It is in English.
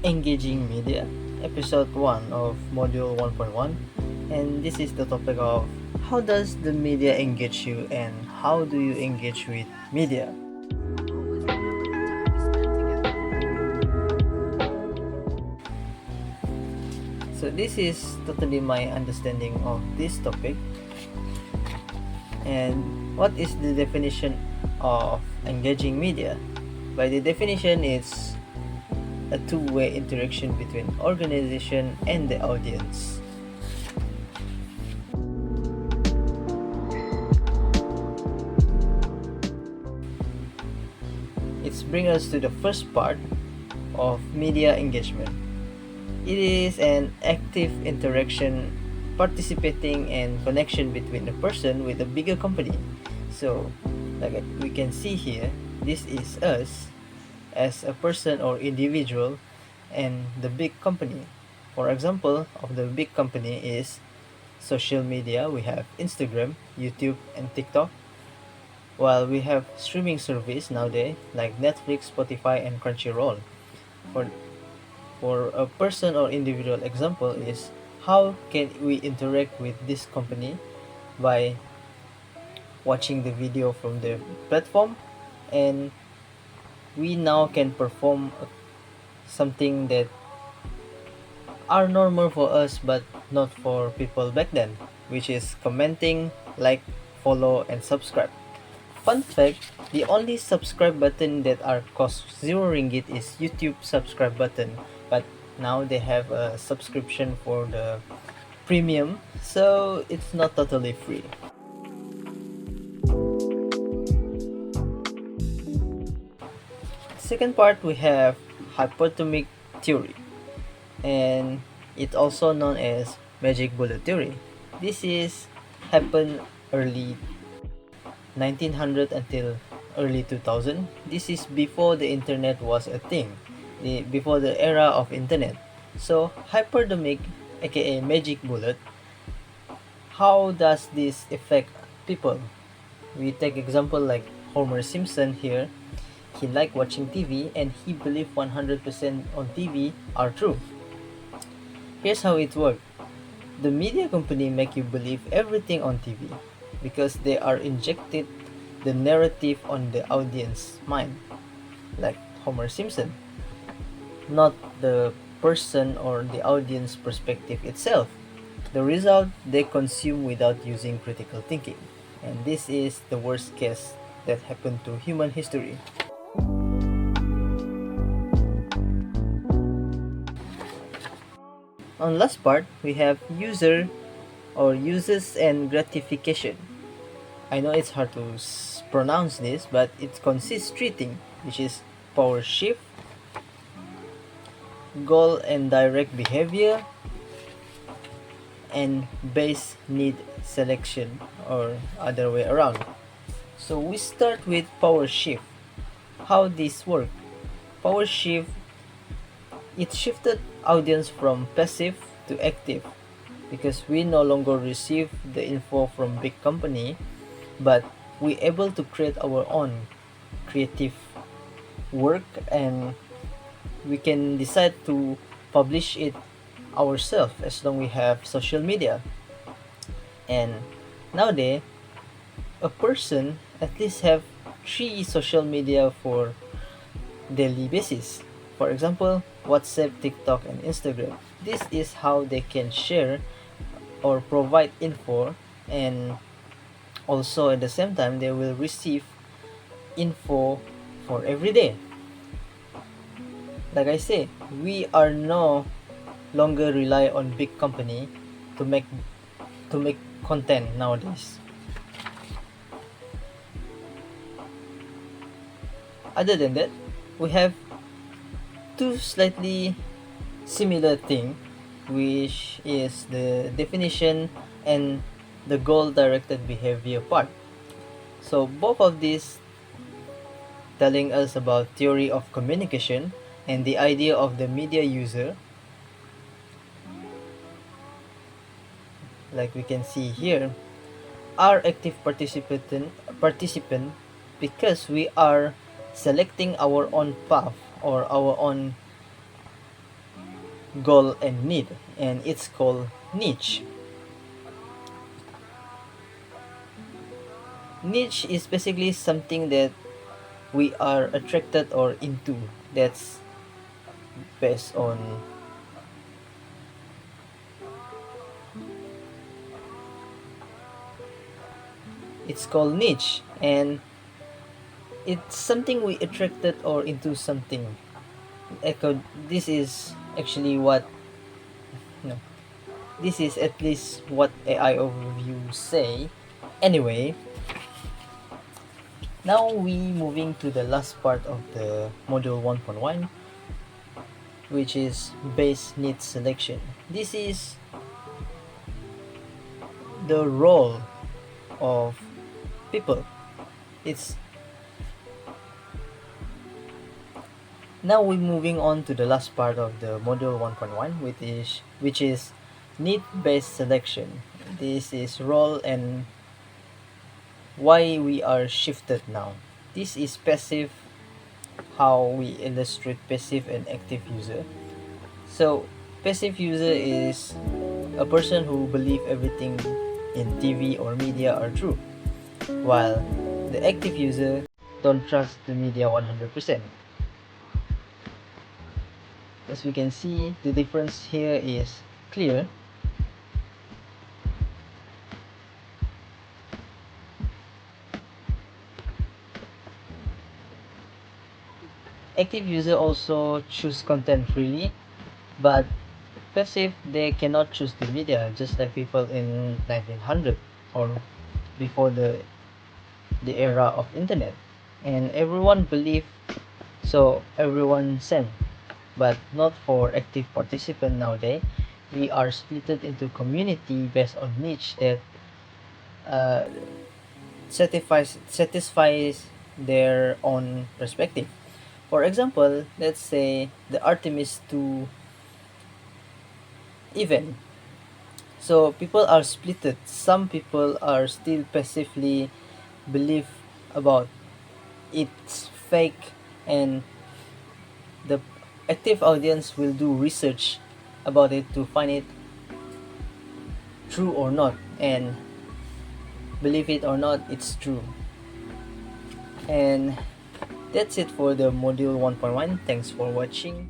Engaging Media, Episode 1 of Module 1.1, and this is the topic of how does the media engage you and how do you engage with media? So, this is totally my understanding of this topic. And what is the definition of engaging media? By the definition, it's a two-way interaction between organization and the audience. It's bring us to the first part of media engagement. It is an active interaction, participating and connection between a person with a bigger company. So, like we can see here, this is us as a person or individual and the big company. For example, of the big company is social media. We have Instagram, YouTube, and TikTok. While we have streaming service nowadays like Netflix, Spotify, and Crunchyroll. For for a person or individual example is how can we interact with this company by watching the video from the platform, and we now can perform something that are normal for us but not for people back then, which is commenting, like, follow, and subscribe. Fun fact, the only subscribe button that are cost 0 ringgit is YouTube subscribe button, but now they have a subscription for the premium, so it's not totally free. Second part, we have hypotomic theory, and it's also known as magic bullet theory. This is happened early 1900 until early 2000. This is before the internet was a thing, before the era of internet. So hypodermic, aka magic bullet, how does this affect people? We take example like Homer Simpson here. He liked watching TV and he believed 100% on TV are true. Here's how it works. The media company make you believe everything on TV because they are injected the narrative on the audience mind, like Homer Simpson, not the person or the audience perspective itself. The result, they consume without using critical thinking. And this is the worst case that happened to human history. On last part, we have user or uses and gratification. I know it's hard to pronounce this, but it consists three things, which is power shift, goal and direct behavior, and base need selection, or other way around. So we start with power shift. How this work? Power shift, it shifted audience from passive to active because we no longer receive the info from big company, but we able to create our own creative work, and we can decide to publish it ourselves as long we have social media. And nowadays, a person at least have three social media for daily basis. For example, WhatsApp, TikTok, and Instagram. This is how they can share or provide info, and also at the same time they will receive info for every day. Like I say, we are no longer rely on big company to make content nowadays. Other than that, we have two slightly similar thing, which is the definition and the goal directed behavior part. So both of these telling us about theory of communication and the idea of the media user, like we can see here, are active participant because we are selecting our own path or our own goal and need, and it's called niche. Niche is basically something that we are attracted or into, that's based on, it's called niche, and it's something we attracted or into something. This is actually what, no, this is at least what AI overview say. Anyway, now we moving to the last part of the module 1.1, which is base need selection. This is the role of people. It's now we're moving on to the last part of the module 1.1, which is need based selection. This is role and why we are shifted now. This is passive, how we illustrate passive and active user. So passive user is a person who believe everything in TV or media are true, while the active user don't trust the media 100%. As we can see, the difference here is clear. Active user also choose content freely, but passive, they cannot choose the media, just like people in 1900 or before the era of internet. And everyone believe, so everyone send, but not for active participant nowadays. We are splitted into community based on niche that uh, satisfies their own perspective. For example, let's say the Artemis 2 event. So people are splitted. Some people are still passively believe about it's fake, and the active audience will do research about it to find it true or not, and believe it or not, it's true. And that's it for the module 1.1. Thanks for watching.